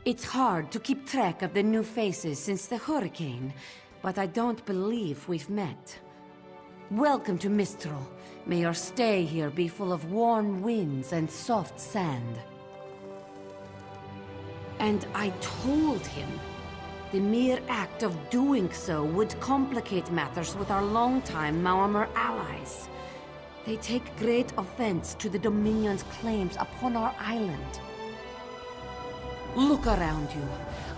It's hard to keep track of the new faces since the hurricane, but I don't believe we've met. Welcome to Mistral. May your stay here be full of warm winds and soft sand. And I told him the mere act of doing so would complicate matters with our longtime Maormer allies. They take great offense to the Dominion's claims upon our island. Look around you.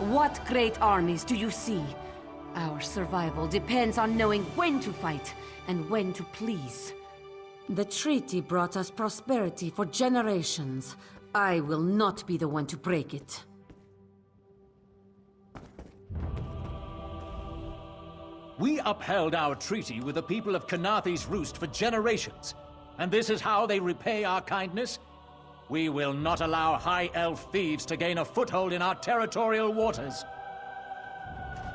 What great armies do you see? Our survival depends on knowing when to fight and when to please. The treaty brought us prosperity for generations. I will not be the one to break it. We upheld our treaty with the people of Kanathe's Roost for generations, and this is how they repay our kindness? We will not allow High Elf thieves to gain a foothold in our territorial waters.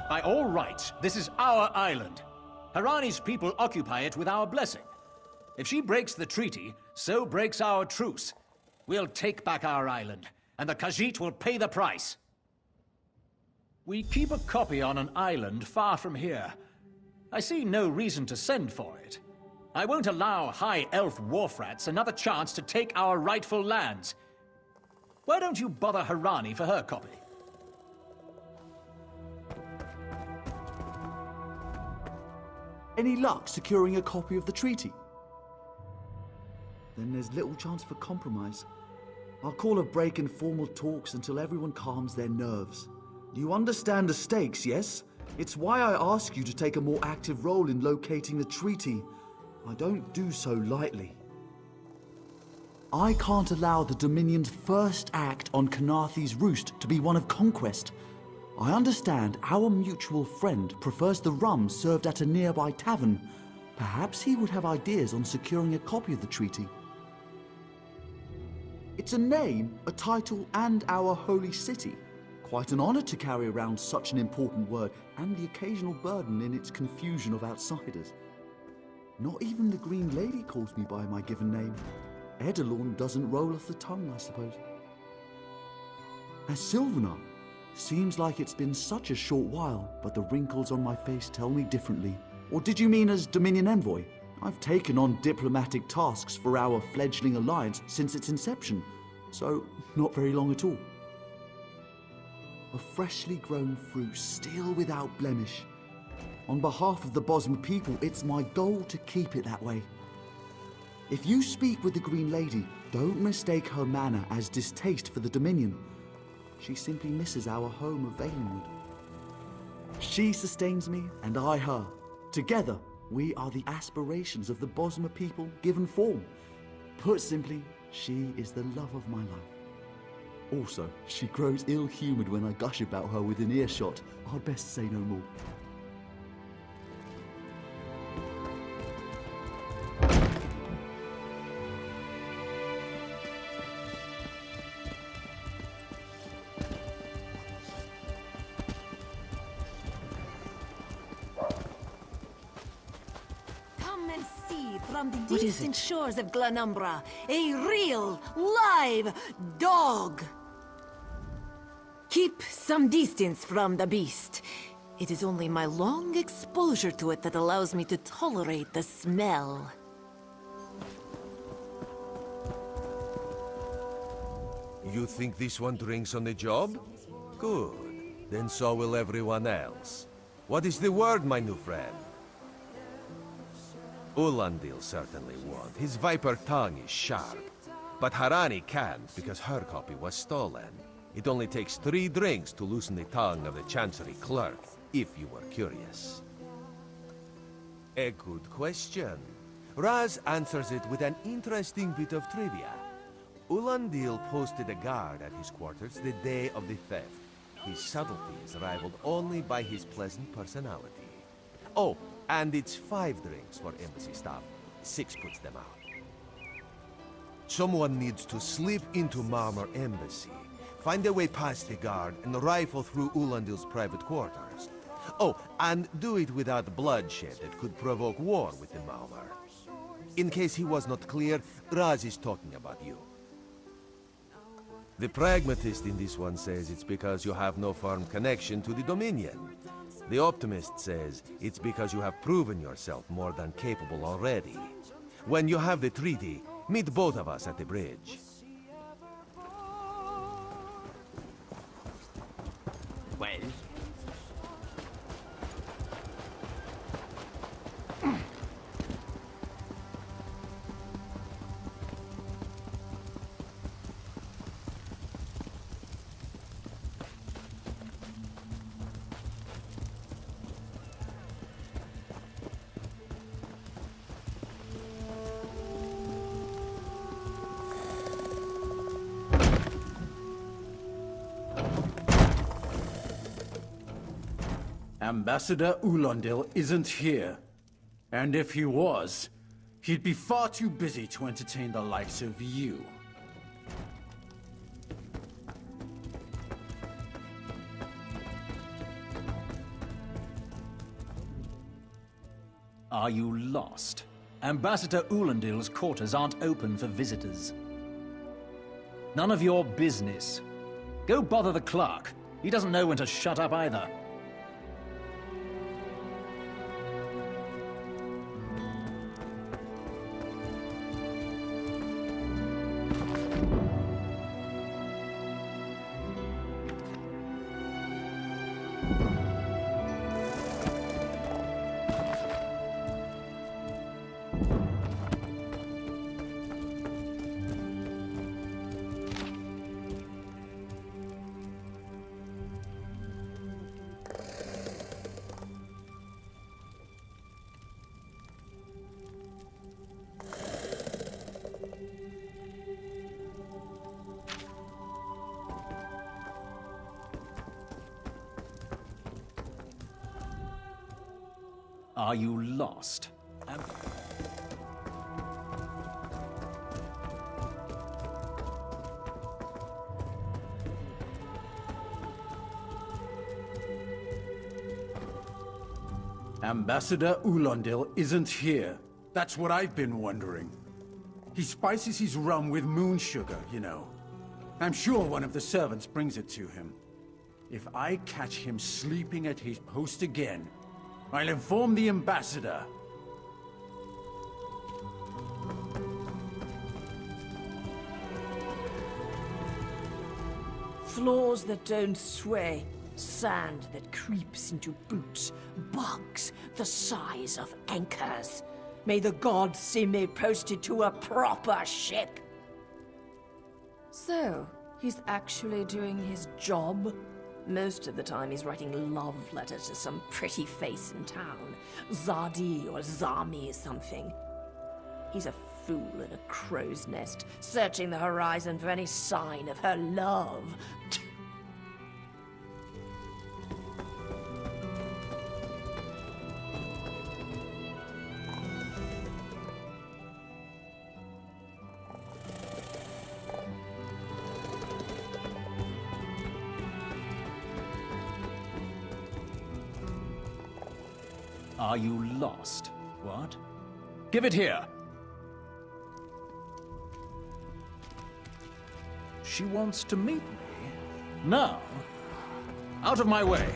By all rights, this is our island. Harani's people occupy it with our blessing. If she breaks the treaty, so breaks our truce. We'll take back our island, and the Khajiit will pay the price. We keep a copy on an island far from here. I see no reason to send for it. I won't allow High Elf wharf-rats another chance to take our rightful lands. Why don't you bother Harani for her copy? Any luck securing a copy of the treaty? Then there's little chance for compromise. I'll call a break in formal talks until everyone calms their nerves. You understand the stakes, yes? It's why I ask you to take a more active role in locating the treaty. I don't do so lightly. I can't allow the Dominion's first act on Kanathe's Roost to be one of conquest. I understand our mutual friend prefers the rum served at a nearby tavern. Perhaps he would have ideas on securing a copy of the treaty. It's a name, a title, and our holy city. Quite an honor to carry around such an important word, and the occasional burden in its confusion of outsiders. Not even the Green Lady calls me by my given name. Edelorn doesn't roll off the tongue, I suppose. As Sylvanar, seems like it's been such a short while, but the wrinkles on my face tell me differently. Or did you mean as Dominion Envoy? I've taken on diplomatic tasks for our fledgling alliance since its inception, so not very long at all. A freshly grown fruit, still without blemish. On behalf of the Bosmer people, it's my goal to keep it that way. If you speak with the Green Lady, don't mistake her manner as distaste for the Dominion. She simply misses our home of Valenwood. She sustains me, and I her. Together, we are the aspirations of the Bosmer people given form. Put simply, she is the love of my life. Also, she grows ill-humoured when I gush about her within earshot. I'd best say no more. Come and see from the distant shores of Glanumbra, a real, live dog! Keep some distance from the beast. It is only my long exposure to it that allows me to tolerate the smell. You think this one drinks on the job? Good. Then so will everyone else. What is the word, my new friend? Ulandil certainly won't. His viper tongue is sharp. But Harani can't because her copy was stolen. It only takes 3 drinks to loosen the tongue of the Chancery clerk, if you were curious. A good question. Raz answers it with an interesting bit of trivia. Ulandil posted a guard at his quarters the day of the theft. His subtlety is rivaled only by his pleasant personality. Oh, and it's 5 drinks for embassy staff. 6 puts them out. Someone needs to slip into Marmor Embassy, find a way past the guard, and rifle through Ulandil's private quarters. Oh, and do it without bloodshed that could provoke war with the Marmor. In case he was not clear, Raz is talking about you. The pragmatist in this one says it's because you have no firm connection to the Dominion. The optimist says it's because you have proven yourself more than capable already. When you have the treaty, meet both of us at the bridge. Well? Ambassador Ulondil isn't here. And if he was, he'd be far too busy to entertain the likes of you. Are you lost? Ambassador Ulondil's quarters aren't open for visitors. None of your business. Go bother the clerk. He doesn't know when to shut up either. Are you lost? Ambassador Ulondil isn't here. That's what I've been wondering. He spices his rum with moon sugar, you know. I'm sure one of the servants brings it to him. If I catch him sleeping at his post again, I'll inform the ambassador. Floors that don't sway, sand that creeps into boots, bugs the size of anchors. May the gods see me posted to a proper ship. So, he's actually doing his job? Most of the time he's writing love letters to some pretty face in town. Zadi or Zami something. He's a fool in a crow's nest, searching the horizon for any sign of her love. Are you lost? What? Give it here! She wants to meet me? Now? Out of my way!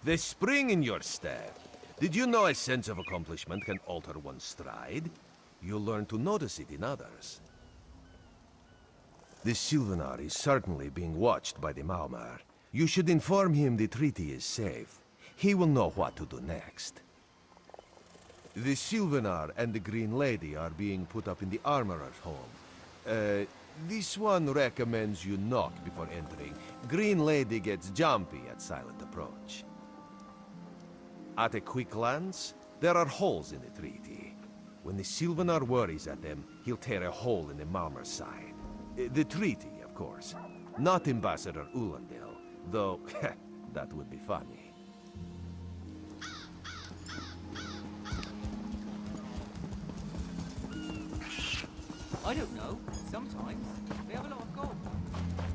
The spring in your step. Did you know a sense of accomplishment can alter one's stride? You'll learn to notice it in others. The Sylvanar is certainly being watched by the Maumar. You should inform him the treaty is safe. He will know what to do next. The Sylvanar and the Green Lady are being put up in the Armorer's home. This one recommends you knock before entering. Green Lady gets jumpy at silent approach. At a quick glance, there are holes in the treaty. When the Sylvanar worries at them, he'll tear a hole in the Malmer's side. The treaty, of course. Not Ambassador Ulandil, though that would be funny. I don't know. Sometimes they have a lot of gold.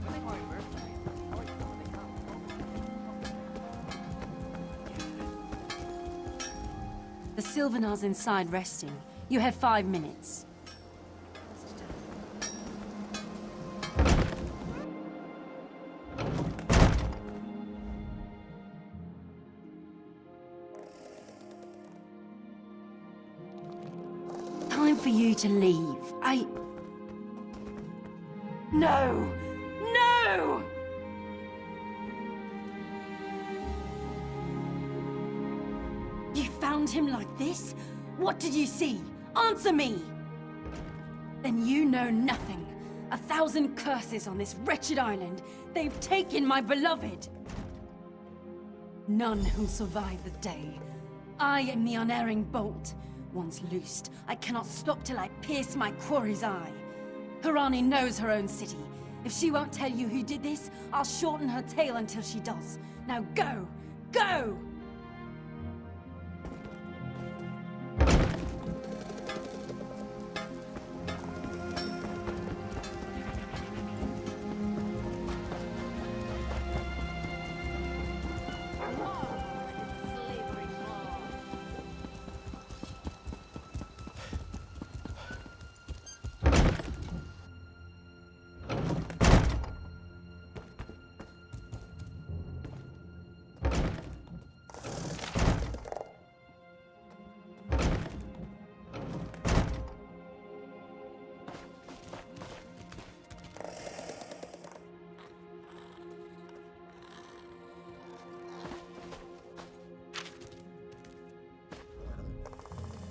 When they buy a birthday, I always thought they can't. The Sylvanar's inside resting. You have 5 minutes. Time for you to leave. No! No! You found him like this? What did you see? Answer me! Then you know nothing. 1,000 curses on this wretched island. They've taken my beloved. None who survive the day. I am the unerring bolt. Once loosed, I cannot stop till I pierce my quarry's eye. Harani knows her own city. If she won't tell you who did this, I'll shorten her tale until she does. Now go! Go!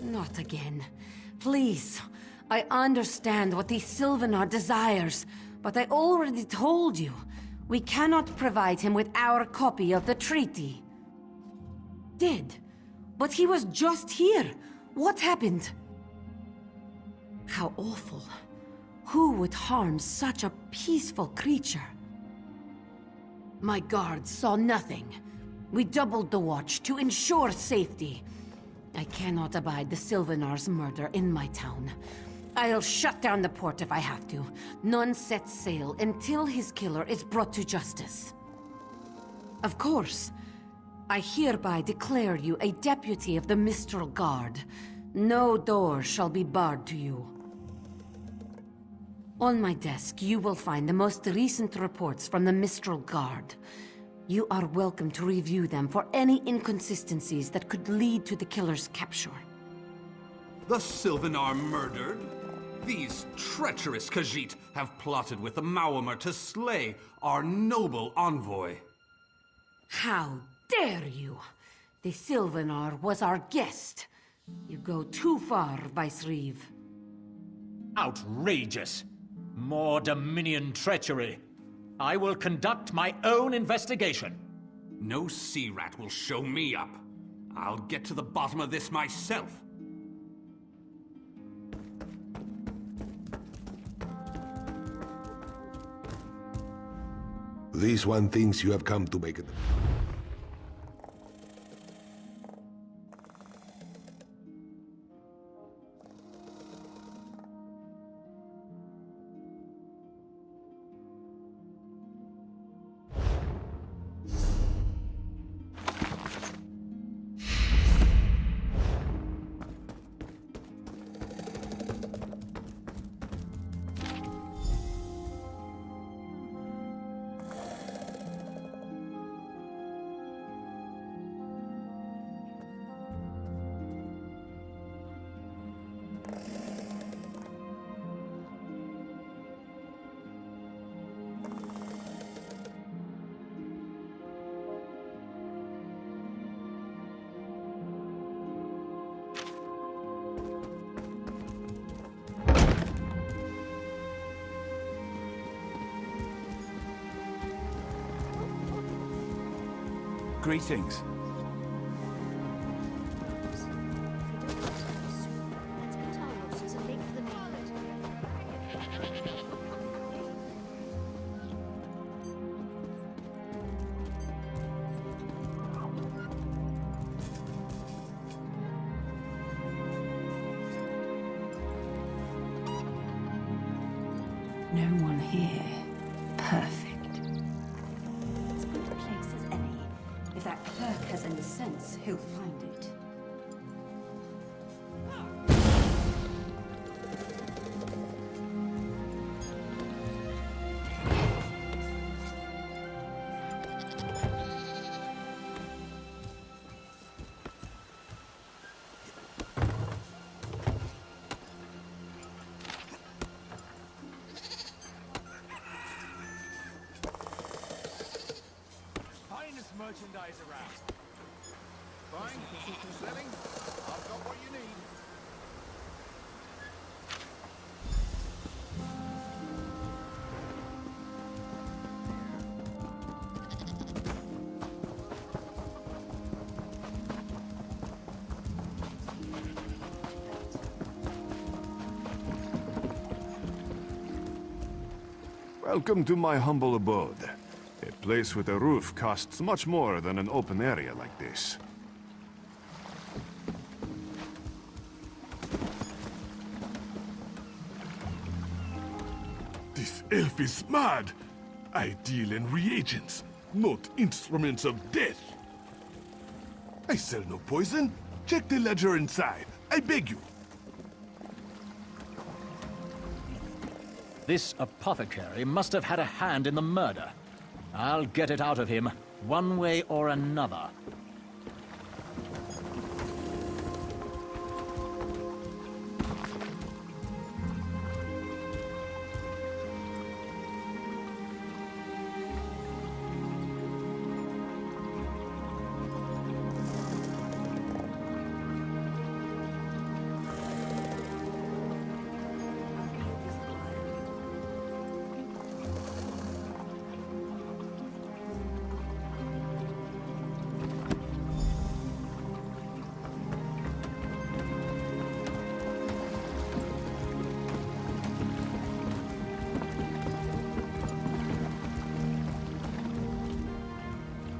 Not again. Please. I understand what the Sylvanar desires, but I already told you. We cannot provide him with our copy of the treaty. Dead? But he was just here. What happened? How awful. Who would harm such a peaceful creature? My guards saw nothing. We doubled the watch to ensure safety. I cannot abide the Sylvanar's murder in my town. I'll shut down the port if I have to. None sets sail until his killer is brought to justice. Of course, I hereby declare you a deputy of the Mistral Guard. No door shall be barred to you. On my desk, you will find the most recent reports from the Mistral Guard. You are welcome to review them for any inconsistencies that could lead to the killer's capture. The Sylvanar murdered? These treacherous Khajiit have plotted with the Maumar to slay our noble envoy. How dare you! The Sylvanar was our guest. You go too far, Vicereeve. Outrageous! More Dominion treachery. I will conduct my own investigation. No sea rat will show me up. I'll get to the bottom of this myself. This one thinks you have come to make it. Greetings. No one here. Perfect. As good a place as any. If that clerk has any sense, he'll find it. Finest merchandise around. Fine. Selling. I've got what you need. Welcome to my humble abode. A place with a roof costs much more than an open area like this. This elf is mad. I deal in reagents, not instruments of death. I sell no poison. Check the ledger inside. I beg you. This apothecary must have had a hand in the murder. I'll get it out of him, one way or another.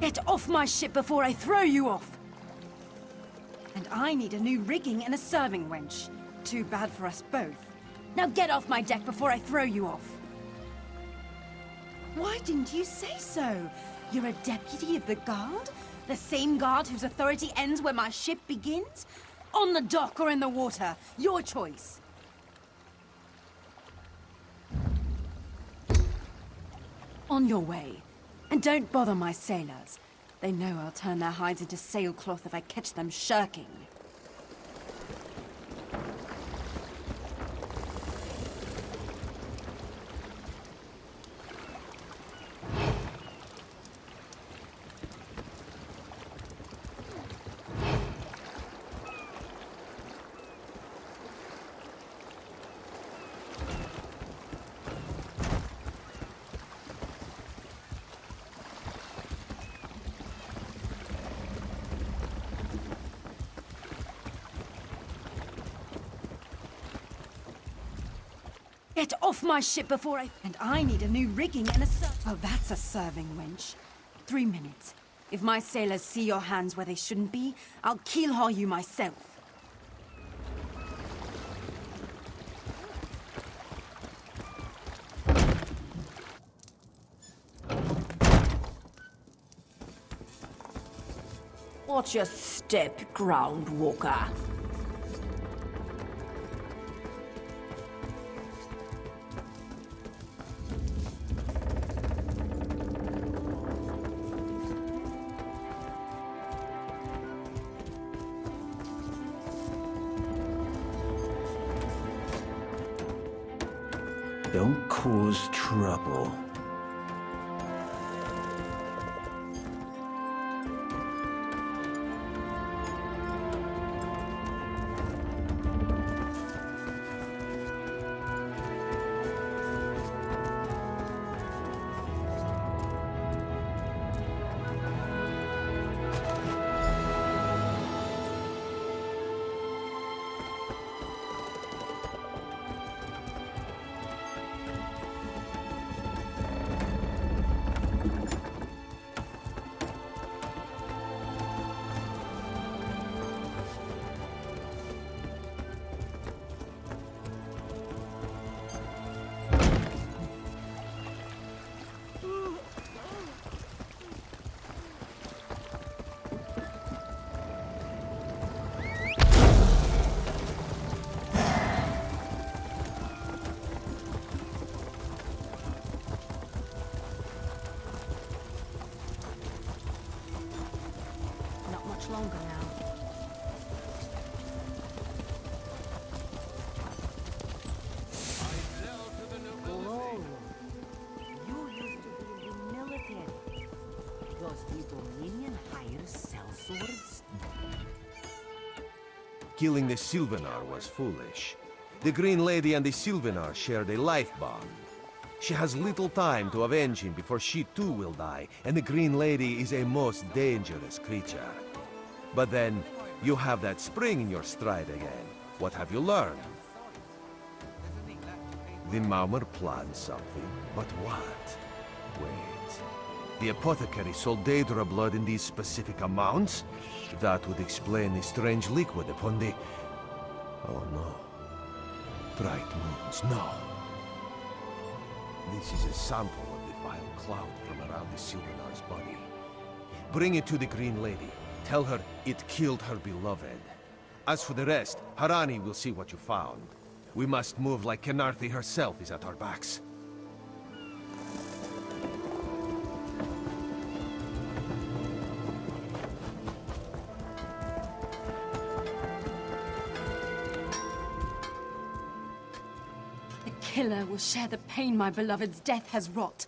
Get off my ship before I throw you off! And I need a new rigging and a serving wench. Too bad for us both. Now get off my deck before I throw you off! Why didn't you say so? You're a deputy of the guard? The same guard whose authority ends where my ship begins? On the dock or in the water, your choice. On your way. And don't bother my sailors. They know I'll turn their hides into sailcloth if I catch them shirking. Get off my ship before I... And I need a new rigging and a Oh, that's a serving wench. 3 minutes. If my sailors see your hands where they shouldn't be, I'll keelhaul you myself. Watch your step, ground walker. Don't cause trouble. longer now. Oh, you used to be in the military. Does the Dominion hire sellswords? Killing the Sylvanar was foolish. The Green Lady and the Sylvanar shared a life bond. She has little time to avenge him before she too will die, and the Green Lady is a most dangerous creature. But then, you have that spring in your stride again. What have you learned? The Maumar planned something, but what? Wait. The apothecary sold Daedra blood in these specific amounts? That would explain the strange liquid upon the... Oh no. Bright moons, no. This is a sample of the vile cloud from around the Sylvanar's body. Bring it to the Green Lady. Tell her it killed her beloved. As for the rest, Harani will see what you found. We must move like Kenarthi herself is at our backs. The killer will share the pain my beloved's death has wrought.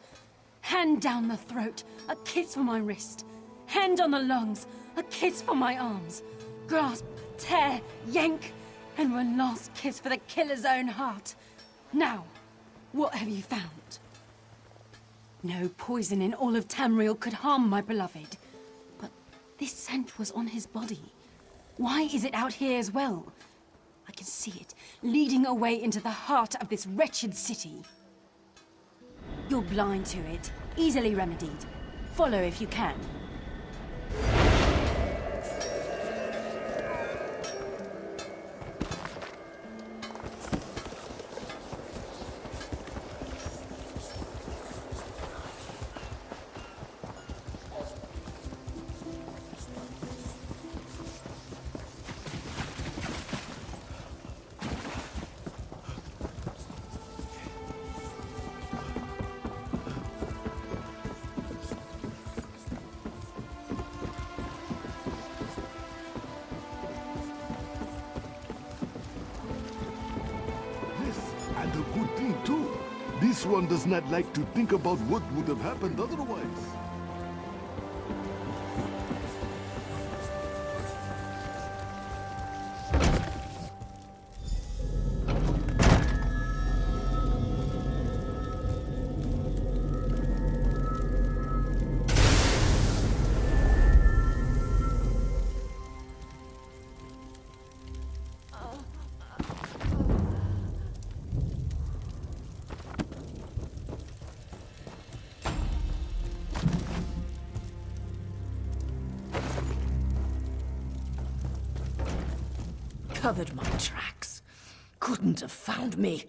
Hand down the throat, a kiss for my wrist. Hand on the lungs, a kiss for my arms. Grasp, tear, yank, and one last kiss for the killer's own heart. Now, what have you found? No poison in all of Tamriel could harm my beloved. But this scent was on his body. Why is it out here as well? I can see it, leading away into the heart of this wretched city. You're blind to it, easily remedied. Follow if you can. And a good thing, too. This one does not like to think about what would have happened otherwise. Covered my tracks. Couldn't have found me.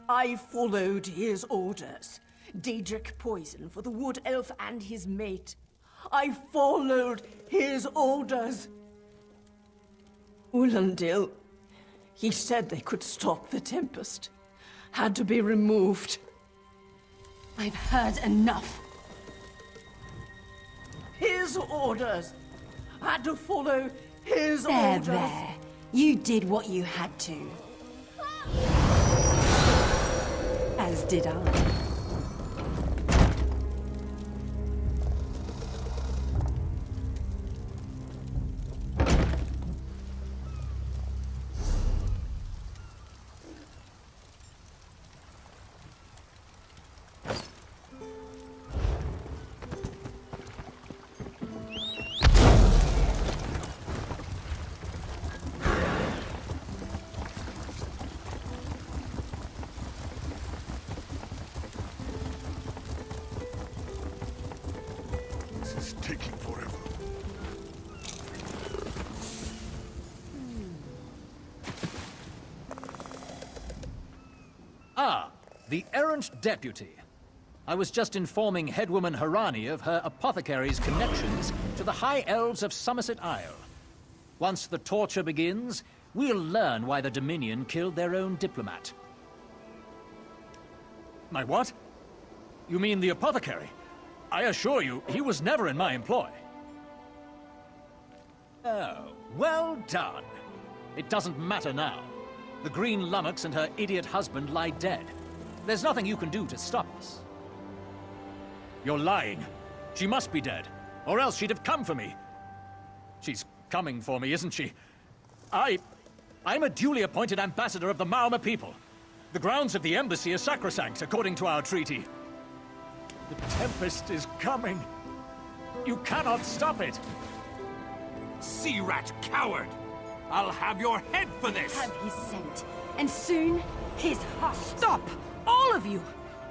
I followed his orders. Daedric poison for the wood elf and his mate. I followed his orders. Ulandil, he said they could stop the Tempest. Had to be removed. I've heard enough. His orders. Had to follow his There, orders. there. You did what you had to. As did I. This is taking forever. Ah, the errant deputy. I was just informing headwoman Harani of her apothecary's connections to the High Elves of Somerset Isle. Once the torture begins, we'll learn why the Dominion killed their own diplomat. My what? You mean the apothecary? I assure you, he was never in my employ. Oh, well done. It doesn't matter now. The Green Lummox and her idiot husband lie dead. There's nothing you can do to stop us. You're lying. She must be dead, or else she'd have come for me. She's coming for me, isn't she? I'm a duly appointed ambassador of the Maoma people. The grounds of the embassy are sacrosanct, according to our treaty. The Tempest is coming. You cannot stop it. Sea rat coward! I'll have your head for this! Have his scent, and soon his heart. Stop! All of you!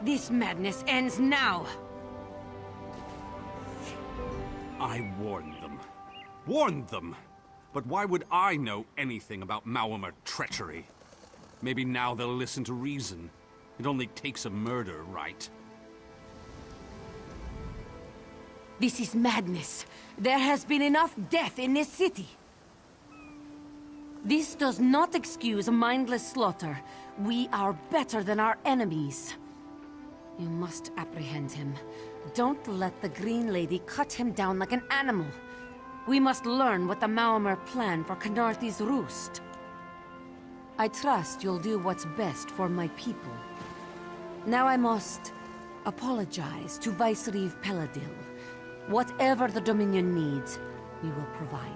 This madness ends now! I warned them. Warned them! But why would I know anything about Maoma treachery? Maybe now they'll listen to reason. It only takes a murder, right? This is madness. There has been enough death in this city. This does not excuse mindless slaughter. We are better than our enemies. You must apprehend him. Don't let the Green Lady cut him down like an animal. We must learn what the Maomer plan for Khenarthi's roost. I trust you'll do what's best for my people. Now I must apologize to Vicereeve Peladil. Whatever the Dominion needs, we will provide.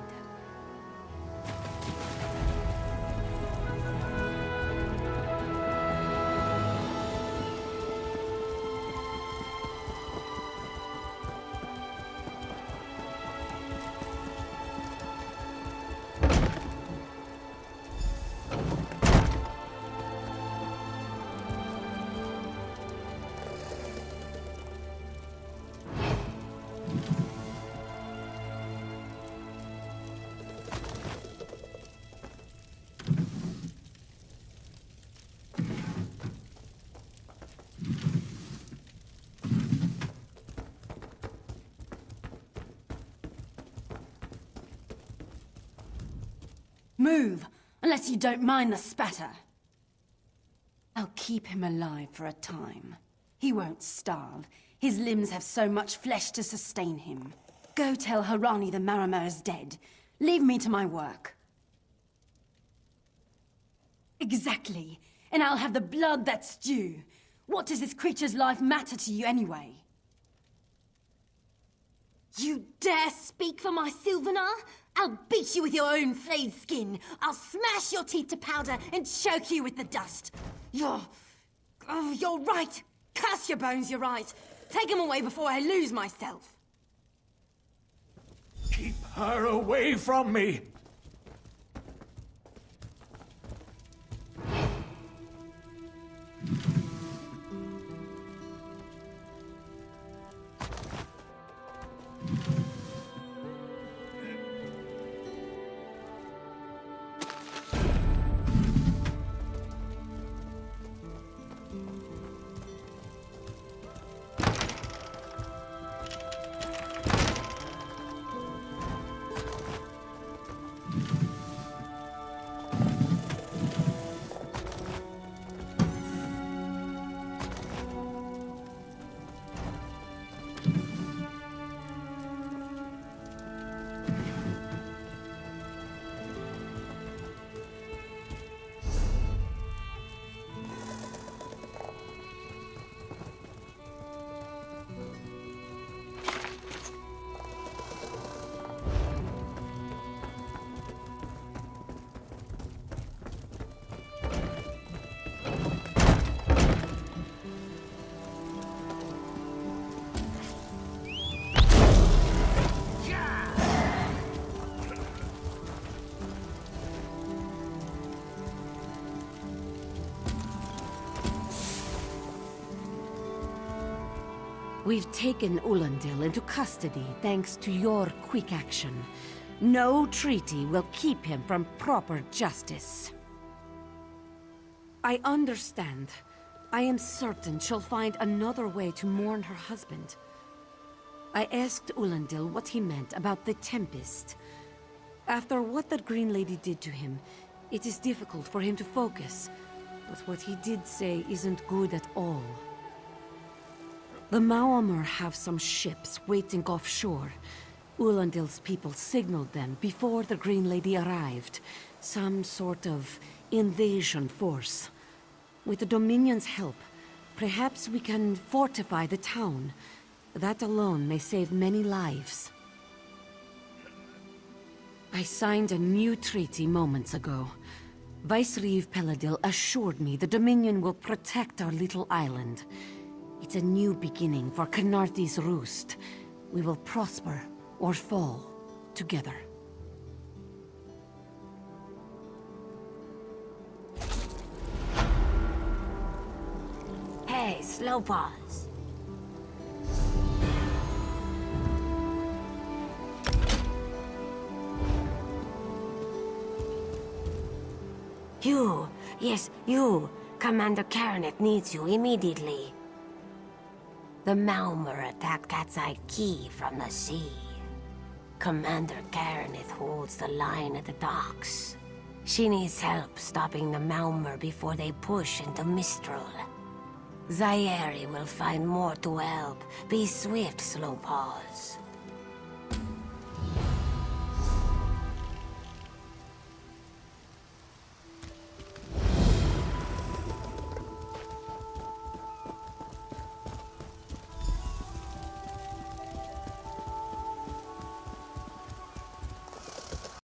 Move, unless you don't mind the spatter. I'll keep him alive for a time. He won't starve. His limbs have so much flesh to sustain him. Go tell Harani the Marama is dead. Leave me to my work. Exactly. And I'll have the blood that's due. What does this creature's life matter to you anyway? You dare speak for my Sylvanar? I'll beat you with your own flayed skin. I'll smash your teeth to powder and choke you with the dust. You're right. Curse your bones, you're right. Take him away before I lose myself. Keep her away from me! We've taken Ulandil into custody thanks to your quick action. No treaty will keep him from proper justice. I understand. I am certain she'll find another way to mourn her husband. I asked Ulandil what he meant about the Tempest. After what that Green Lady did to him, it is difficult for him to focus. But what he did say isn't good at all. The Maomer have some ships waiting offshore. Ulandil's people signaled them before the Green Lady arrived. Some sort of invasion force. With the Dominion's help, perhaps we can fortify the town. That alone may save many lives. I signed a new treaty moments ago. Vicereeve Peladil assured me the Dominion will protect our little island. It's a new beginning for Canarthi's Roost. We will prosper or fall together. Hey, slow pause. You, yes, you. Commander Caranet needs you immediately. The Malmer attacked Cat's-Eye Key from the sea. Commander Caranet holds the line at the docks. She needs help stopping the Malmer before they push into Mistral. Zairi will find more to help. Be swift, Slow Paws.